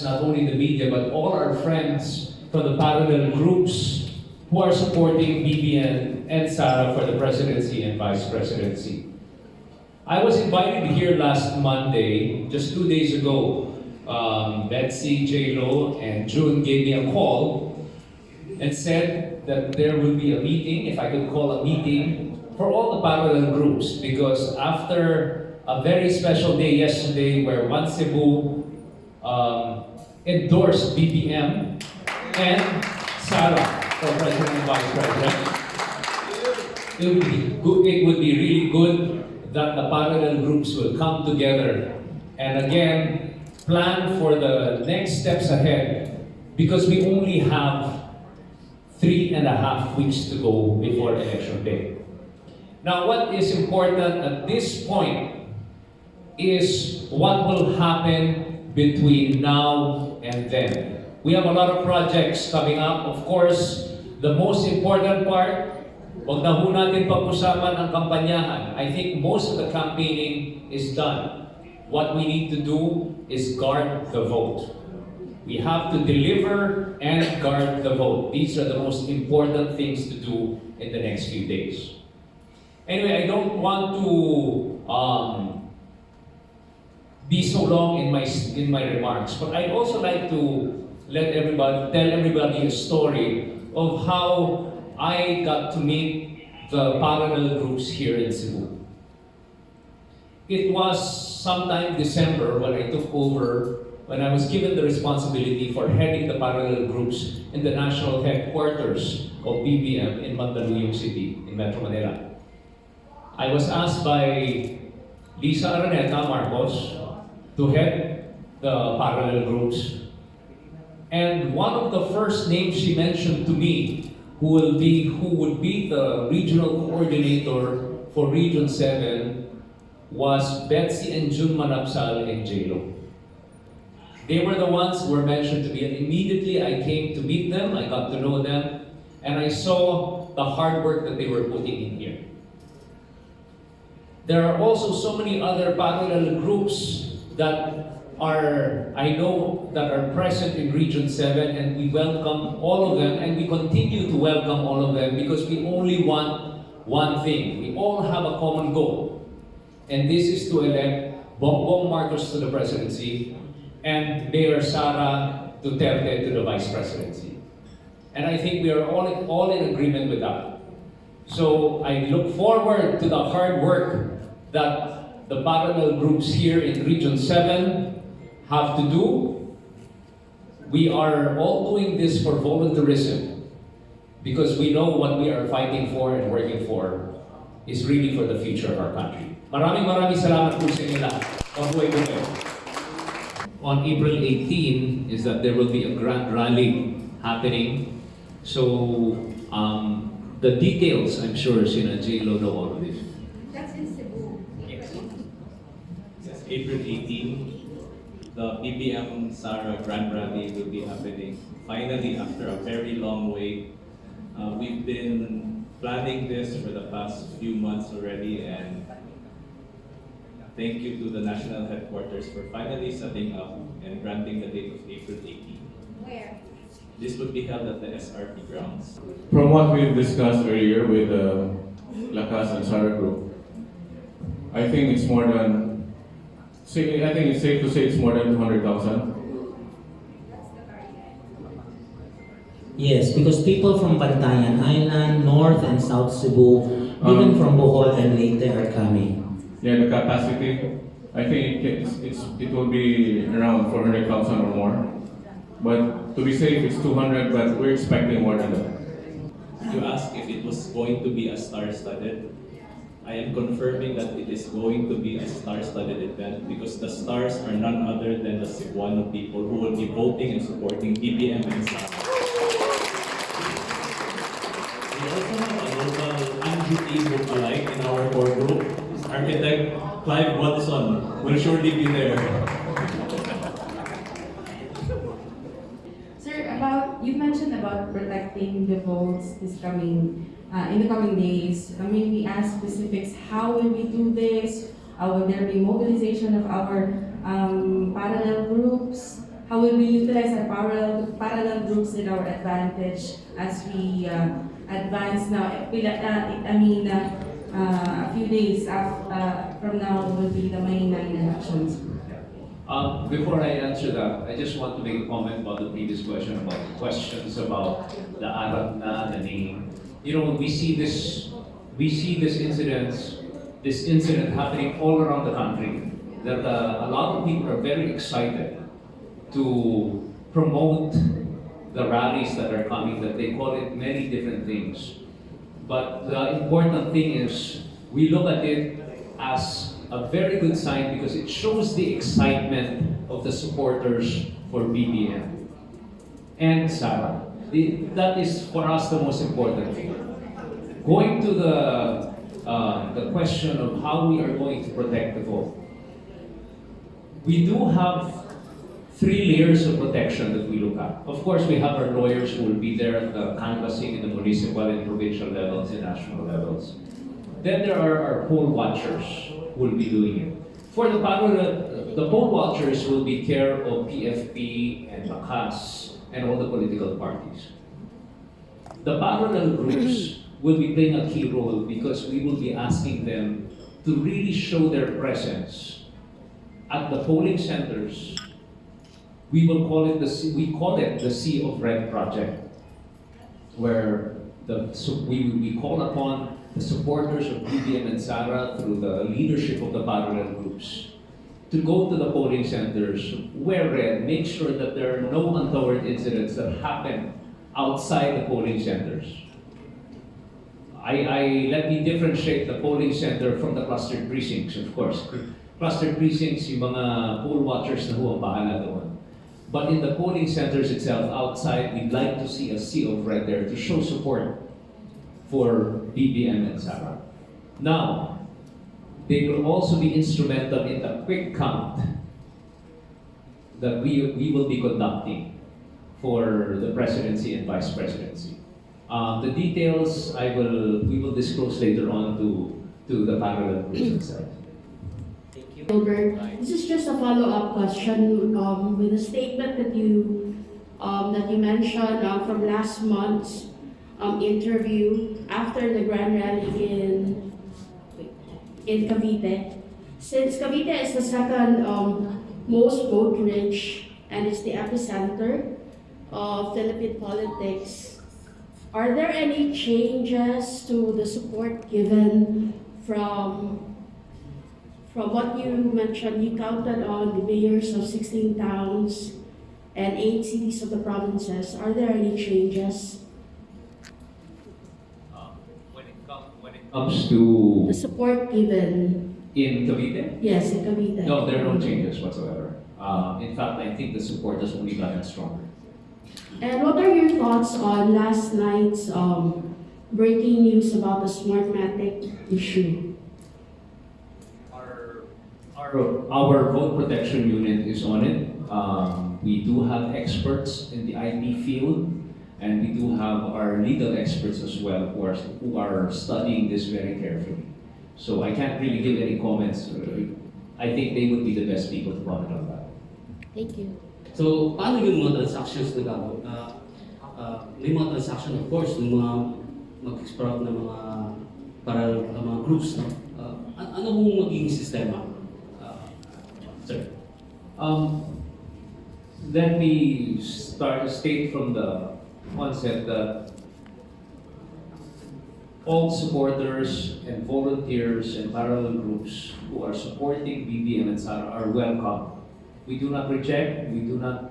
friends, not only the media, but all our friends from the parallel groups who are supporting BBM and SARA for the presidency and vice presidency. I was invited here last Monday, just 2 days ago. Betsy, J-Lo, and June gave me a call and said that there will be a meeting, if I could call a meeting, for all the parallel groups, because after a very special day yesterday where One Cebu endorsed BBM and SARA for President and Vice President, it would be really good that the parallel groups will come together and again plan for the next steps ahead, because we only have 3.5 weeks to go before election day. Now, what is important at this point is what will happen between now and then. We have a lot of projects coming up. Of course, the most important part, wag na ho natin pag-usapan ang kampanyahan. I think most of the campaigning is done. What we need to do is guard the vote. We have to deliver and guard the vote. These are the most important things to do in the next few days. Anyway, I don't want to be so long in my remarks, but I'd also like to tell everybody a story of how I got to meet the parallel groups here in Cebu. It was sometime December when I took over, when I was given the responsibility for heading the parallel groups in the national headquarters of BBM in Mandaluyong City, in Metro Manila. I was asked by Lisa Araneta Marcos to head the parallel groups. And one of the first names she mentioned to me, who would be the regional coordinator for Region 7, was Betsy and June Manapsal and J-Lo. They were the ones who were mentioned to me, and immediately I came to meet them, I got to know them, and I saw the hard work that they were putting in here. There are also so many other parallel groups that I know that are present in Region 7, and we welcome all of them, and we continue to welcome all of them because we only want one thing. We all have a common goal. And this is to elect Bongbong Marcos to the presidency and Mayor Sara Duterte to the vice presidency. And I think we are all in agreement with that. So I look forward to the hard work that the parallel groups here in Region 7 have to do. We are all doing this for volunteerism because we know what we are fighting for and working for is really for the future of our country. Maraming salamat po sa inyo lahat. Mabuhay-buhay. On April 18 is that there will be a grand rally happening. So the details, I'm sure, J-Lo know all of this. That's in Cebu. Yes. Yes, April 18, the BBM-SARA Grand Rally will be happening. Finally, after a very long wait, we've been planning this for the past few months already, and thank you to the national headquarters for finally setting up and granting the date of April 18. Where? This would be held at the SRP grounds. From what we've discussed earlier with Lakas and SARA Group, I think it's more than, I think it's safe to say it's more than 200,000. That's the target. Yes, because people from Bantayan Island, North and South Cebu, even from Bohol and Leyte are coming. Yeah, the capacity, I think it will be around 400,000 or more. But to be safe, it's 200, but we're expecting more than that. You asked if it was going to be a star-studded. I am confirming that it is going to be a star-studded event because the stars are none other than the Cebuano people who will be voting and supporting BBM and SARA. We also have a local Angie lookalike in our core group. Architect Clive Watson will surely be there. Sir, you mentioned about protecting the votes in the coming days. May we ask specifics? How will we do this? Will there be mobilization of our parallel groups? how will we utilize our parallel groups in our advantage as we advance now? A few days from now will be the May 9 elections. Before I answer that, I just want to make a comment about the previous question about questions about the Arab na, the name. You know, we see this incident happening all around the country. That a lot of people are very excited to promote the rallies that are coming. That they call it many different things. But the important thing is we look at it as a very good sign because it shows the excitement of the supporters for BBM and SARA. That is for us the most important thing. Going to the question of how we are going to protect the vote. We do have 3 layers of protection that we look at. Of course, we have our lawyers who will be there at the canvassing in the municipal and provincial levels and national levels. Then there are our poll watchers who will be doing it. For the poll watchers will be care of PFP and Bakas and all the political parties. The parallel groups will be playing a key role because we will be asking them to really show their presence at the polling centers. We call it the Sea of Red Project, where we call upon the supporters of BBM and SARA through the leadership of the parallel groups to go to the polling centers, wear red, make sure that there are no untoward incidents that happen outside the polling centers. Let me differentiate the polling center from the clustered precincts, of course. Clustered precincts, yung mga poll watchers na ho ang bahala doon. But in the polling centers itself, outside, we'd like to see a sea of red there to show support for BBM and SARA. Now, they will also be instrumental in the quick count that we will be conducting for the presidency and vice presidency. The details we will disclose later on to the parallel groups themselves. Gilbert, this is just a follow-up question with a statement that you mentioned from last month's interview after the grand rally in Cavite. Since Cavite is the second most vote-rich and it's the epicenter of Philippine politics, are there any changes to the support given from what you mentioned? You counted on the mayors of 16 towns and 8 cities of the provinces. Are there any changes? When it comes to The support given? in Cavite, Yes, in Cavite. no, there are no changes whatsoever. In fact, I think the support has only gotten stronger. And what are your thoughts on last night's breaking news about the Smartmatic issue? Our vote protection unit is on it. We do have experts in the IT field, and we do have our legal experts as well who are studying this very carefully. So I can't really give any comments. I think they would be the best people to comment on that. Thank you. So, paano yung mga transactions na gawin? May mga transaction, of course, ng mga mag-sprout na mga mga groups. No? Ano mong magiging sistema? Sir? Let me state from the onset that all supporters and volunteers and parallel groups who are supporting BBM and SARA are welcome. We do not reject, we do not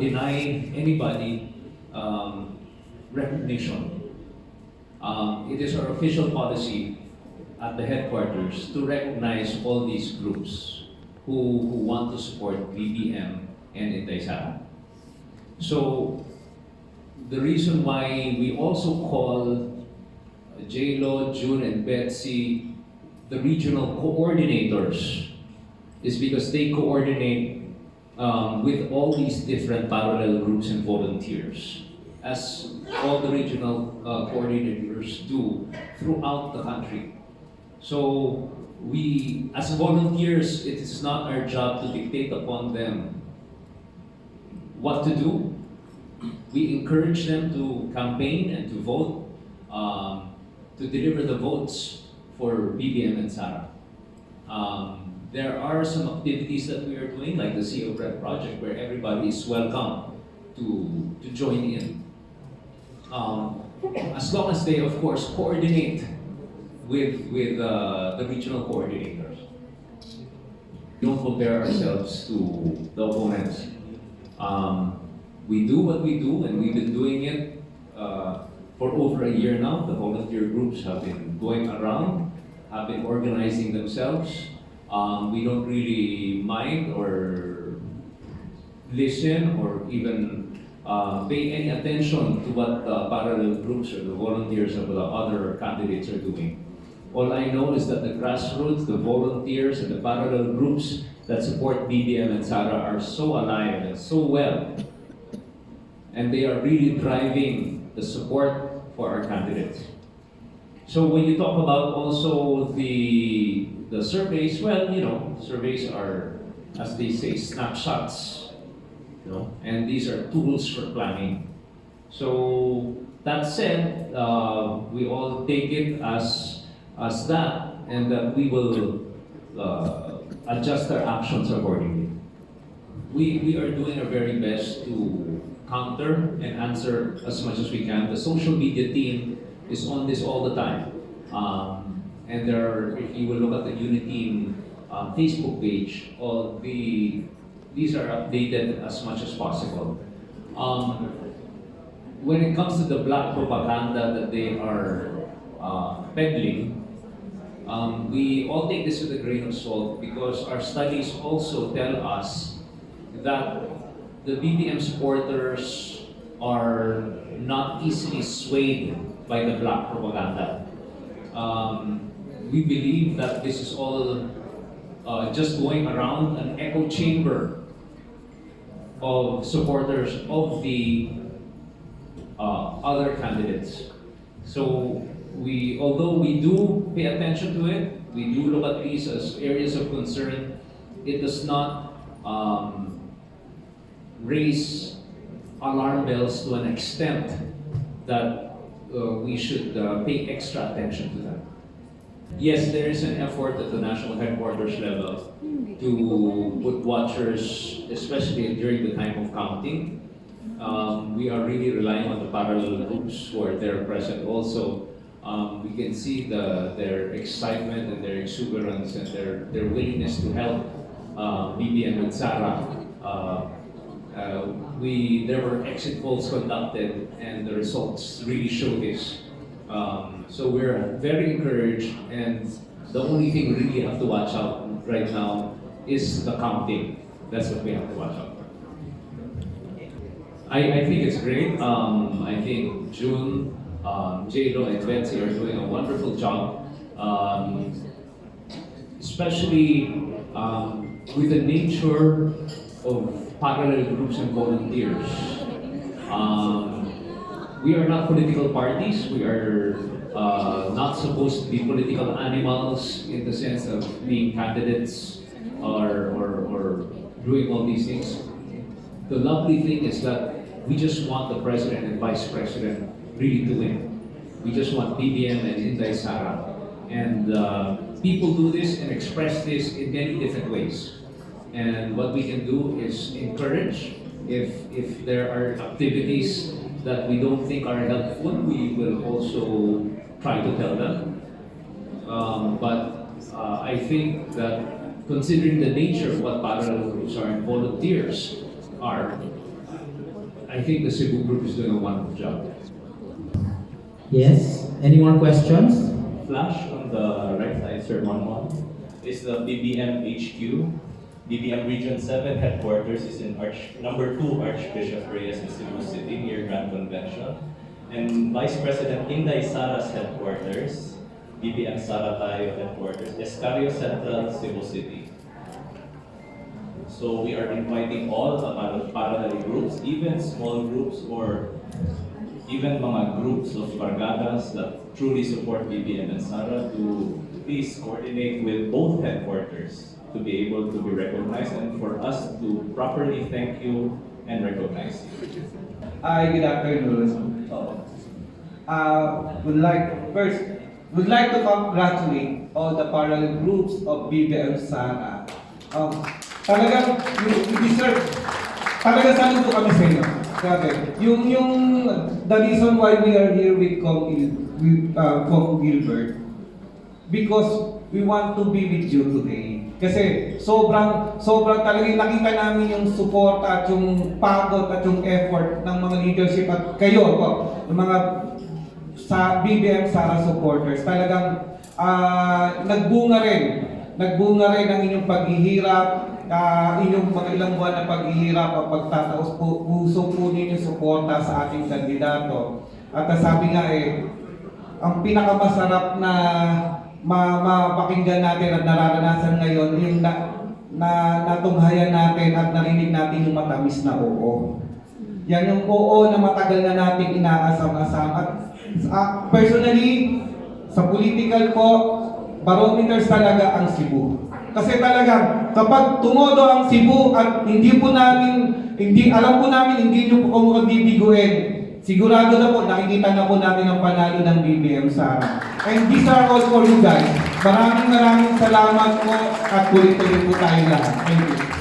deny anybody recognition. It is our official policy at the headquarters to recognize all these groups who want to support BBM and SARA. So the reason why we also call J-Lo, June, and Betsy the regional coordinators is because they coordinate with all these different parallel groups and volunteers, as all the regional coordinators do throughout the country. So we, as volunteers, it is not our job to dictate upon them what to do. We encourage them to campaign and to vote, to deliver the votes for BBM and SARA. There are some activities that we are doing, like the Sea of Red project, where everybody is welcome to join in. As long as they, of course, coordinate with the regional coordinators. We don't compare ourselves to the opponents. We do what we do, and we've been doing it for over a year now. The volunteer groups have been going around, have been organizing themselves. We don't really mind or listen or even pay any attention to what the parallel groups or the volunteers of the other candidates are doing. All I know is that the grassroots, the volunteers, and the parallel groups that support BBM and SARA are so alive and so well. And they are really driving the support for our candidates. So when you talk about also the surveys, well, you know, surveys are, as they say, snapshots, you know, and these are tools for planning. So that said, we all take it as that, and that we will adjust our actions accordingly. We are doing our very best to counter and answer as much as we can. The social media team is on this all the time. And there are, if you will look at the Uniteam Facebook page, these are updated as much as possible. When it comes to the black propaganda that they are peddling, we all take this with a grain of salt because our studies also tell us that the BBM supporters are not easily swayed by the black propaganda. We believe that this is all just going around an echo chamber of supporters of the other candidates. So although we do pay attention to it, we do look at these as areas of concern, it does not raise alarm bells to an extent that we should pay extra attention to that. Yes, there is an effort at the national headquarters level to put watchers, especially during the time of counting. We are really relying on the parallel groups who are there present also. We can see their excitement and their exuberance and their willingness to help BBM and SARA. There were exit polls conducted and the results really show this. So we're very encouraged, and the only thing we really have to watch out right now is the counting. That's what we have to watch out for. I think it's great. I think June, J-Lo and Betsy are doing a wonderful job, especially with the nature of parallel groups and volunteers. We are not political parties. We are not supposed to be political animals in the sense of being candidates or doing all these things. The lovely thing is that we just want the president and vice president really to win. We just want BBM and Inday Sara. And people do this and express this in many different ways. And what we can do is encourage. If there are activities that we don't think are helpful, we will also try to tell them. But I think that considering the nature of what parallel groups are and volunteers are, I think the Cebu group is doing a wonderful job. Yes? Any more questions? Flash on the right side, Sir Monmon, is the BBM HQ. BBM Region 7 headquarters is in number 2 Archbishop Reyes in Cebu City near Grand Convention. And Vice President Inday Sara's headquarters, BBM SARA Tayo headquarters, Escario Central, Cebu City. So we are inviting all the parallel groups, even small groups or even mga groups of bargadas that truly support BBM and SARA to please coordinate with both headquarters to be able to be recognized and for us to properly thank you and recognize you. Hi, good afternoon. Would like to congratulate all the parallel groups of BBM-SARA. Talagang you deserve. Talagang saludo kami sa inyo. Grabe. The reason why we are here with Kong Gilbert, because we want to be with you today. Kasi sobrang talagang nakita namin yung support at yung pagod at yung effort ng mga leadership at kayo po, ng mga sa BBM-SARA supporters. Talagang nagbunga rin ang inyong paghihirap, inyong mga ilang buwan na paghihirap at pagtataos po, puso po ninyo suporta sa ating kandidato. At sabi nga ang pinakamasarap na mapakinggan natin at nararanasan ngayon yung natunghayan natin at narinig natin yung matamis na oo. Yan yung oo na matagal na nating inaasam-asam. At personally, sa political po, barometers talaga ang Cebu. Kasi talaga, kapag tumodo ang Cebu at alam po namin, hindi nyo po kung bibiguin, sigurado na po, nakikita na po natin ang panalo ng BBM-SARA. And these are all for you guys. Maraming salamat po at tuloy-tuloy po tayo lahat. Thank you.